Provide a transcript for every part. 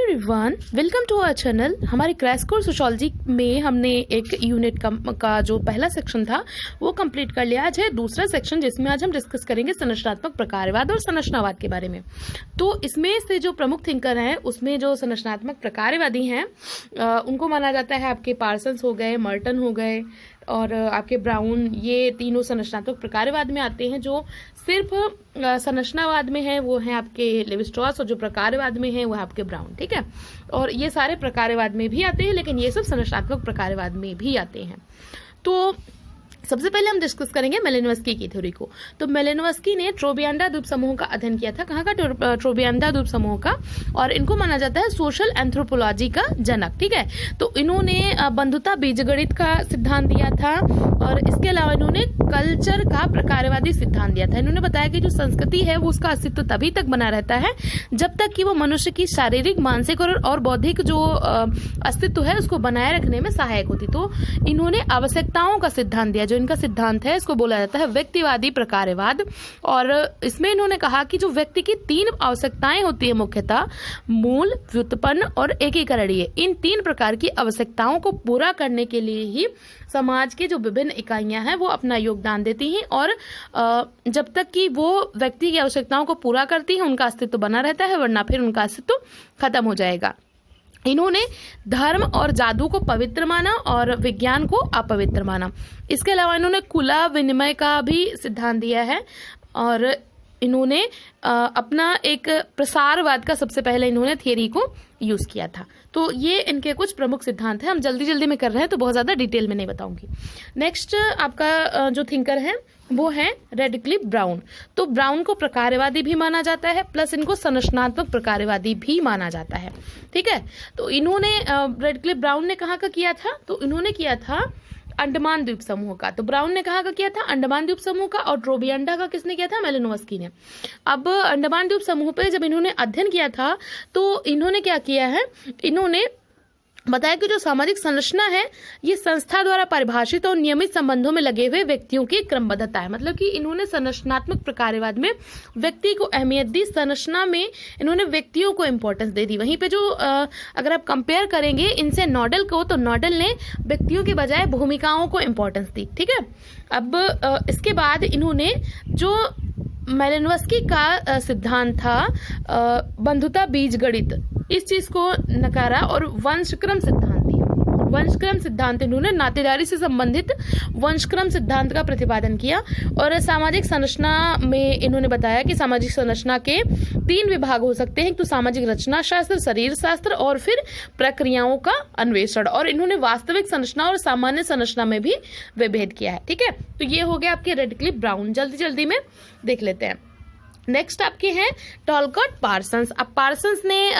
Everyone, welcome to our channel. हमारे crash course sociology में हमने एक यूनिट का जो पहला सेक्शन था वो कंप्लीट कर लिया। आज है दूसरा सेक्शन जिसमें आज हम डिस्कस करेंगे संरचनात्मक प्रकारवाद और संरचनावाद के बारे में। तो इसमें से जो प्रमुख थिंकर हैं उसमें जो संरचनात्मक प्रकारवादी हैं उनको माना जाता है आपके पार्सन्स हो गए, मर्टन हो गए और आपके ब्राउन। ये तीनों संरचनात्मक प्रकारवाद में आते हैं। जो सिर्फ संरचनावाद में है वो है आपके लेवी स्ट्रॉस और जो प्रकारवाद में है वो है आपके ब्राउन। ठीक है, और ये सारे प्रकारवाद में भी आते हैं लेकिन ये सब संरचनात्मक प्रकारवाद में भी आते हैं। तो सबसे पहले हम डिस्कस करेंगे मेलिनोव्स्की की थ्योरी को। तो मेलिनोव्स्की ने ट्रोबियांडा द्वीप समूह का अध्ययन किया था। कहाँ का? ट्रोबियांडा द्वीप समूह का। और इनको माना जाता है सोशल एंथ्रोपोलॉजी का जनक। ठीक है, तो इन्होंने बंधुता बीजगणित का सिद्धांत दिया था और इसके अलावा इन्होंने कल्चर का प्रकारवादी सिद्धांत दिया था। इन्होंने बताया कि जो संस्कृति है वो उसका अस्तित्व तभी तक बना रहता है जब तक कि वो मनुष्य की शारीरिक, मानसिक और बौद्धिक जो अस्तित्व है उसको बनाए रखने में सहायक होती। तो इन्होंने आवश्यकताओं का सिद्धांत दिया। जो इनका सिद्धांत है इसको बोला जाता है व्यक्तिवादी प्रकारवाद। और इसमें इन्होंने कहा कि जो व्यक्ति की तीन आवश्यकताएं होती है, मुख्यतः मूल, व्युत्पन्न और एकीकरणीय, इन तीन प्रकार की आवश्यकताओं को पूरा करने के लिए ही समाज की जो विभिन्न इकाइयां हैं वो अपना योगदान देती हैं। और जब तक कि वो व्यक्ति की आवश्यकताओं को पूरा करती है उनका अस्तित्व बना रहता है, वरना फिर उनका अस्तित्व खत्म हो जाएगा। इन्होंने धर्म और जादू को पवित्र माना और विज्ञान को अपवित्र माना। इसके अलावा इन्होंने कुला विनिमय का भी सिद्धांत दिया है और इन्होंने अपना एक प्रसारवाद का सबसे पहले इन्होंने थियरी को यूज किया था। तो ये इनके कुछ प्रमुख सिद्धांत हैं। हम जल्दी जल्दी में कर रहे हैं तो बहुत ज्यादा डिटेल में नहीं बताऊंगी। नेक्स्ट आपका जो थिंकर है वो है रेडक्लिफ ब्राउन। तो ब्राउन को प्रकारवादी भी माना जाता है प्लस इनको संरचनात्मक प्रकारवादी भी माना जाता है। ठीक है, तो इन्होंने रेडक्लिफ ब्राउन ने कहाँ का किया था? तो इन्होंने किया था अंडमान द्वीप समूह का। तो ब्राउन ने कहाँ का किया था? अंडमान द्वीप समूह का। और ट्रोबियांडा का किसने किया था? मेलिनोव्स्की ने। अब अंडमान द्वीप समूह पे जब इन्होंने अध्ययन किया था तो इन्होंने क्या किया है, इन्होंने बताया कि जो सामाजिक संरचना है ये संस्था द्वारा परिभाषित और नियमित संबंधों में लगे हुए व्यक्तियों की क्रमबद्धता है। मतलब कि इन्होंने संरचनात्मक प्रकारवाद में व्यक्ति को अहमियत दी, संरचना में इन्होंने व्यक्तियों को इंपॉर्टेंस दे दी। वहीं पे जो अगर आप कंपेयर करेंगे इनसे नॉडल को, तो नॉडल ने व्यक्तियों के बजाय भूमिकाओं को इंपॉर्टेंस दी। ठीक है, अब इसके बाद इन्होंने जो मेलिनोव्स्की का सिद्धांत था बंधुता बीजगणित, इस चीज को नकारा और वंशक्रम सिद्धांत दिया। वंशक्रम सिद्धांत इन्होंने नातेदारी से संबंधित वंशक्रम सिद्धांत का प्रतिपादन किया। और सामाजिक संरचना में इन्होंने बताया कि सामाजिक संरचना के तीन विभाग हो सकते हैं, तो सामाजिक रचना शास्त्र, शरीर शास्त्र और फिर प्रक्रियाओं का अन्वेषण। और इन्होंने वास्तविक संरचना और सामान्य संरचना में भी विभेद किया है। ठीक है, तो ये हो गया आपके रेडक्लिफ ब्राउन। जल्दी जल्दी में देख लेते हैं। नेक्स्ट आपके हैं टॉलकॉट पार्सन्स। अब पार्सन्स ने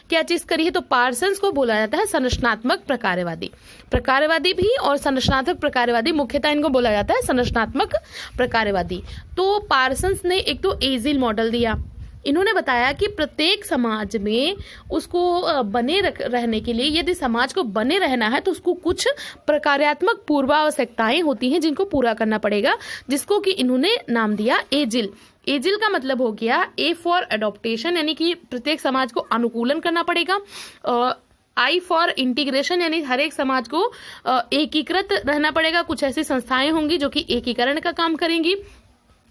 क्या चीज करी है? तो पार्सन्स को बोला जाता है संरचनात्मक प्रकारवादी। प्रकारवादी भी और संरचनात्मक प्रकारवादी, मुख्यतः इनको बोला जाता है संरचनात्मक प्रकारवादी। तो पार्सन्स ने एक तो एजिल मॉडल दिया। इन्होंने बताया कि प्रत्येक समाज में उसको बने रहने के लिए, यदि समाज को बने रहना है तो उसको कुछ प्रकार्यात्मक पूर्वावश्यकताएं होती हैं जिनको पूरा करना पड़ेगा, जिसको कि इन्होंने नाम दिया एजिल। एजिल का मतलब हो गया ए फॉर एडॉप्टेशन, यानी कि प्रत्येक समाज को अनुकूलन करना पड़ेगा। आई फॉर इंटीग्रेशन, यानी हर एक समाज को एकीकृत रहना पड़ेगा। कुछ ऐसी संस्थाएं होंगी जो कि एकीकरण का काम करेंगी।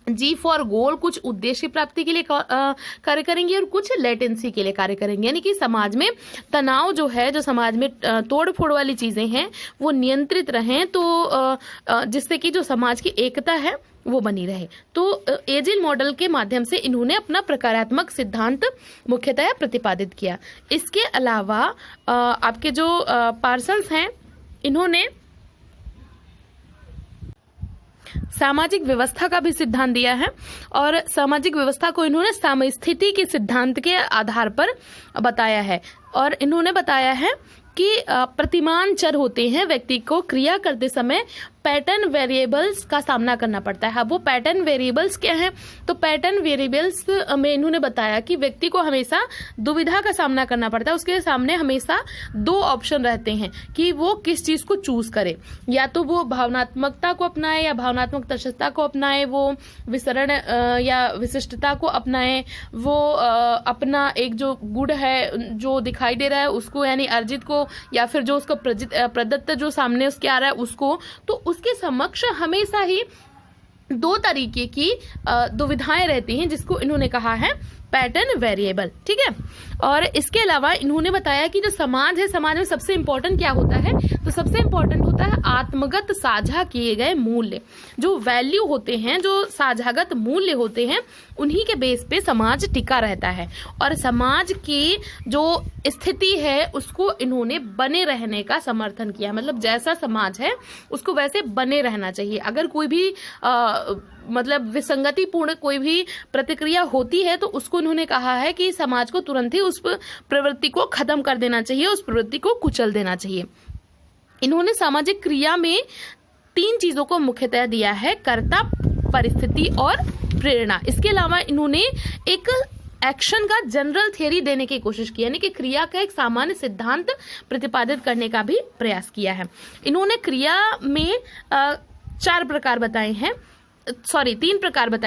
जी फॉर गोल, कुछ उद्देश्य प्राप्ति के लिए कार्य करेंगे और कुछ लेटेंसी के लिए कार्य करेंगे, यानी कि समाज में तनाव जो है, जो समाज में तोड़ फोड़ वाली चीजें हैं वो नियंत्रित रहें, तो जिससे कि जो समाज की एकता है वो बनी रहे। तो एजिल मॉडल के माध्यम से इन्होंने अपना प्रकारात्मक सिद्धांत मुख्यतः प्रतिपादित किया। इसके अलावा आपके जो पार्सन्स हैं इन्होंने सामाजिक व्यवस्था का भी सिद्धांत दिया है। और सामाजिक व्यवस्था को इन्होंने समस्थिति के सिद्धांत के आधार पर बताया है। और इन्होंने बताया है कि प्रतिमान चर होते हैं, व्यक्ति को क्रिया करते समय पैटर्न वेरिएबल्स का सामना करना पड़ता है। अब वो पैटर्न वेरिएबल्स क्या हैं? तो पैटर्न वेरिएबल्स में इन्होंने बताया कि व्यक्ति को हमेशा दुविधा का सामना करना पड़ता है। उसके सामने हमेशा दो ऑप्शन रहते हैं कि वो किस चीज को चूज करे, या तो वो भावनात्मकता को अपनाए या भावनात्मक तटस्थता को अपनाए, वो विसरण या विशिष्टता को अपनाए, वो अपना एक जो गुण है जो दिखाई दे रहा है उसको यानी अर्जित को, या फिर जो उसको प्रदत्त जो सामने उसके आ रहा है उसको। तो उसके समक्ष हमेशा ही दो तरीके की दुविधाएं रहती हैं, जिसको इन्होंने कहा है पैटर्न वेरिएबल। ठीक है, और इसके अलावा इन्होंने बताया कि जो समाज है, समाज में सबसे इंपॉर्टेंट क्या होता है? तो सबसे इंपॉर्टेंट होता है आत्मगत साझा किए गए मूल्य। जो वैल्यू होते हैं, जो साझागत मूल्य होते हैं, उन्हीं के बेस पे समाज टिका रहता है। और समाज की जो स्थिति है उसको इन्होंने बने रहने का समर्थन किया। मतलब जैसा समाज है उसको वैसे बने रहना चाहिए। अगर कोई भी मतलब विसंगतिपूर्ण कोई भी प्रतिक्रिया होती है तो उसको उन्होंने कहा है कि समाज को तुरंत ही उस प्रवृत्ति को खत्म कर देना चाहिए, उस प्रवृत्ति को कुचल देना चाहिए। इन्होंने सामाजिक क्रिया में तीन चीजों को मुख्यतः दिया है: कर्ता, परिस्थिति और प्रेरणा। इसके अलावा इन्होंने एक एक्शन का जनरल थियरी देने की कोशिश की, यानी कि क्रिया का एक सामान्य सिद्धांत प्रतिपादित करने का भी प्रयास किया है। इन्होंने क्रिया में तीन प्रकार बताए हैं।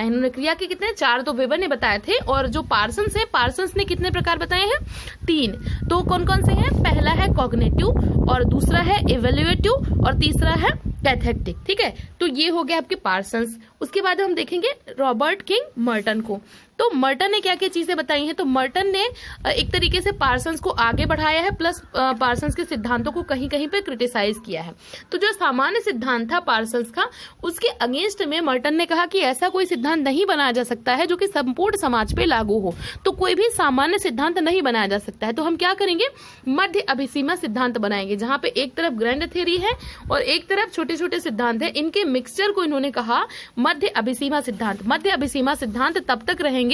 इन्होंने क्रिया के कितने? 4 तो वेबर ने बताए थे, और जो पार्सन्स ने कितने प्रकार बताए हैं? 3। तो कौन कौन से हैं? पहला है कॉग्निटिव, और दूसरा है इवेल्युएटिव, और तीसरा है कैथेटिक। ठीक है, तो ये हो गया आपके पार्सन्स। उसके बाद हम देखेंगे रॉबर्ट किंग मर्टन को। तो मर्टन ने क्या क्या चीजें बताई हैं? तो मर्टन ने एक तरीके से पार्सन्स को आगे बढ़ाया है, प्लस पार्सन्स के सिद्धांतों को कहीं कहीं पे क्रिटिसाइज किया है। तो जो सामान्य सिद्धांत था पार्सन्स का, उसके अगेंस्ट में मर्टन ने कहा कि ऐसा कोई सिद्धांत नहीं बनाया जा सकता है जो कि संपूर्ण समाज पे लागू हो। तो कोई भी सामान्य सिद्धांत नहीं बनाया जा सकता है। तो हम क्या करेंगे? मध्य अभिसीमा सिद्धांत बनाएंगे, जहां पे एक तरफ ग्रैंड थ्योरी है और एक तरफ छोटे छोटे सिद्धांत है। इनके मिक्सचर को इन्होंने कहा मध्य अभिसीमा सिद्धांत। मध्य अभिसीमा सिद्धांत तब तक रहेंगे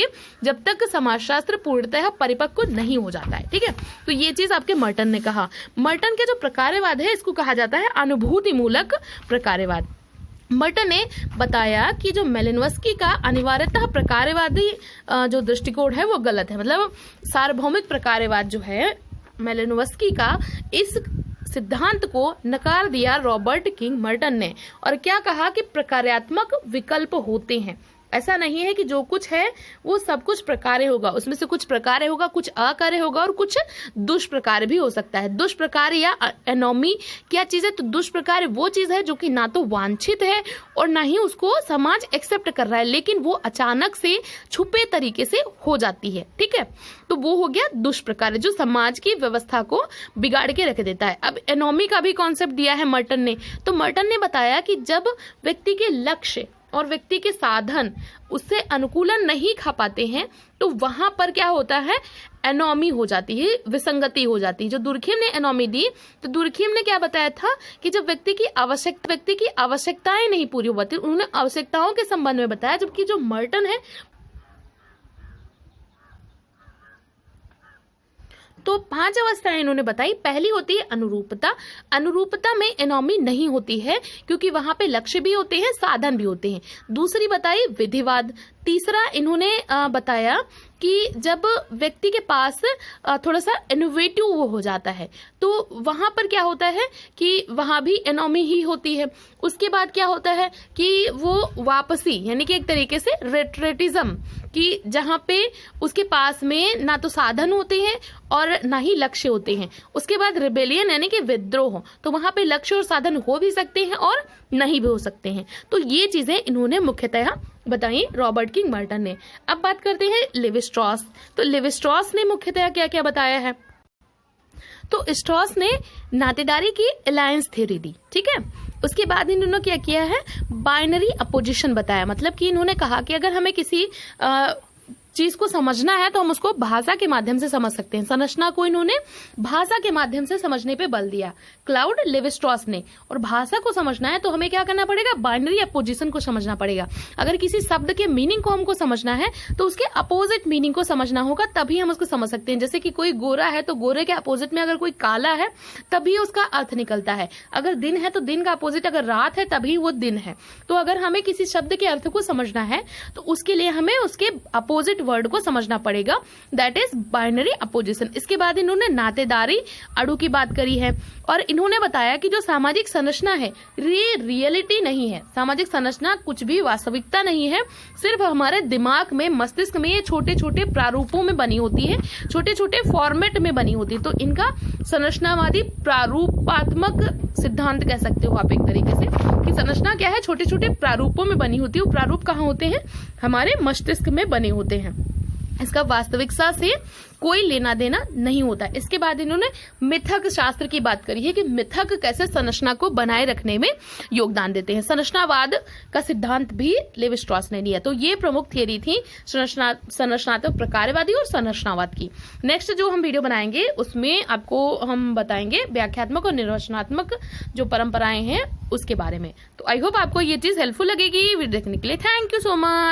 जब तक समाजशास्त्र पूर्णतः परिपक्व नहीं हो जाता है। ठीक है, तो ये चीज आपके मर्टन ने कहा। मर्टन के जो प्रकारवाद है इसको कहा जाता है अनुभूति मूलक प्रकारवाद। मर्टन ने बताया कि जो मेलिनोव्स्की का अनिवार्यतः प्रकारवादी जो दृष्टिकोण है वो गलत है। मतलब सार्वभौमिक प्रकारवाद जो है मेलिनोव्स्की का, इस सिद्धांत को नकार दिया रॉबर्ट किंग मर्टन ने, और क्या कहा कि प्रकार्यात्मक विकल्प होते हैं। ऐसा नहीं है कि जो कुछ है वो सब कुछ प्रकार्य होगा, उसमें से कुछ प्रकार्य होगा, कुछ अकार्य होगा, और कुछ दुष्प्रकार्य भी हो सकता है। दुष्प्रकार्य या एनोमी क्या चीज है? तो दुष्प्रकार्य वो चीज है जो कि ना तो वांछित है और ना ही उसको समाज एक्सेप्ट कर रहा है, लेकिन वो अचानक से छुपे तरीके से हो जाती है। ठीक है, तो वो हो गया दुष्प्रकार्य, जो समाज की व्यवस्था को बिगाड़ के रख देता है। अब एनोमी का भी कॉन्सेप्ट दिया है मर्टन ने। तो मर्टन ने बताया कि जब व्यक्ति के लक्ष्य और व्यक्ति के साधन उससे अनुकूलन नहीं खा पाते हैं तो वहां पर क्या होता है? एनोमी हो जाती है, विसंगति हो जाती है। जो दुर्खिम ने एनोमी दी, तो दुर्खिम ने क्या बताया था कि जब व्यक्ति की आवश्यकताएं नहीं पूरी हो पाती, उन्होंने आवश्यकताओं के संबंध में बताया, जबकि जो मर्टन है तो 5 अवस्थाएं इन्होंने बताई। पहली होती है अनुरूपता। अनुरूपता में एनोमी नहीं होती है क्योंकि वहां पे लक्ष्य भी होते हैं, साधन भी होते हैं। दूसरी बताई विधिवाद। तीसरा इन्होंने बताया कि जब व्यक्ति के पास थोड़ा सा इनोवेटिव वो हो जाता है तो वहां पर क्या होता है कि वहां भी एनोमी ही होती है। उसके बाद क्या होता है कि वो वापसी, यानी कि एक तरीके से रेट्रेटिज्म, कि जहां पे उसके पास में ना तो साधन होते हैं और ना ही लक्ष्य होते हैं। उसके बाद रिबेलियन, यानी कि विद्रोह, तो वहां पे लक्ष्य और साधन हो भी सकते हैं और नहीं भी हो सकते हैं। तो ये चीजें इन्होंने मुख्यतः बताई रॉबर्ट किंग मर्टन ने। अब बात करते हैं लेवी स्ट्रॉस। तो लेवी स्ट्रॉस ने मुख्यतः क्या क्या बताया है? तो स्ट्रॉस ने नातेदारी की अलायंस थ्योरी दी। ठीक है, उसके बाद इन्होंने क्या किया है? बाइनरी अपोजिशन बताया। मतलब कि इन्होंने कहा कि अगर हमें किसी चीज को समझना है तो हम उसको भाषा के माध्यम से समझ सकते हैं। संरचना को इन्होंने भाषा के माध्यम से समझने पे बल दिया, क्लाउड लेवी-स्ट्रॉस ने। और भाषा को समझना है तो हमें क्या करना पड़ेगा, बाइनरी अपोजिशन को समझना पड़ेगा। अगर किसी शब्द के मीनिंग को हमको समझना है तो उसके अपोजिट मीनिंग को समझना होगा, तभी हम उसको समझ सकते हैं। जैसे कि कोई गोरा है तो गोरे के अपोजिट में अगर कोई काला है तभी उसका अर्थ निकलता है। अगर दिन है तो दिन का अपोजिट अगर रात है तभी वो दिन है। तो अगर हमें किसी शब्द के अर्थ को समझना है तो उसके लिए हमें उसके अपोजिट वर्ड को समझना पड़ेगा, दैट इज बाइनरी अपोजिशन। इसके बाद इन्होंने नातेदारी अणु की बात करी है और इन्होंने बताया कि जो सामाजिक संरचना है ये रियलिटी नहीं है। सामाजिक संरचना कुछ भी वास्तविकता नहीं है, सिर्फ हमारे दिमाग में, मस्तिष्क में ये छोटे छोटे प्रारूपों में बनी होती है, छोटे छोटे फॉर्मेट में बनी होती है। तो इनका संरचनावादी प्रारूपात्मक सिद्धांत कह सकते हो आप एक तरीके से, कि संरचना क्या है, छोटे छोटे प्रारूपों में बनी होती है। वो प्रारूप कहाँ होते हैं, हमारे मस्तिष्क में बने होते हैं। इसका वास्तविकता से कोई लेना देना नहीं होता। इसके बाद इन्होंने मिथक शास्त्र की बात करी है कि मिथक कैसे संरचना को बनाए रखने में योगदान देते हैं। संरचनावाद का सिद्धांत भी लेवी-स्ट्रॉस ने लिया। तो ये प्रमुख थियरी थी संरचनात्मक प्रकारवादी और संरचनावाद की। नेक्स्ट जो हम वीडियो बनाएंगे उसमें आपको हम बताएंगे व्याख्यात्मक और निर्वचनात्मक जो परंपराएं हैं उसके बारे में। तो आई होप आपको ये चीज हेल्पफुल लगेगी। वीडियो देखने के लिए थैंक यू सो मच।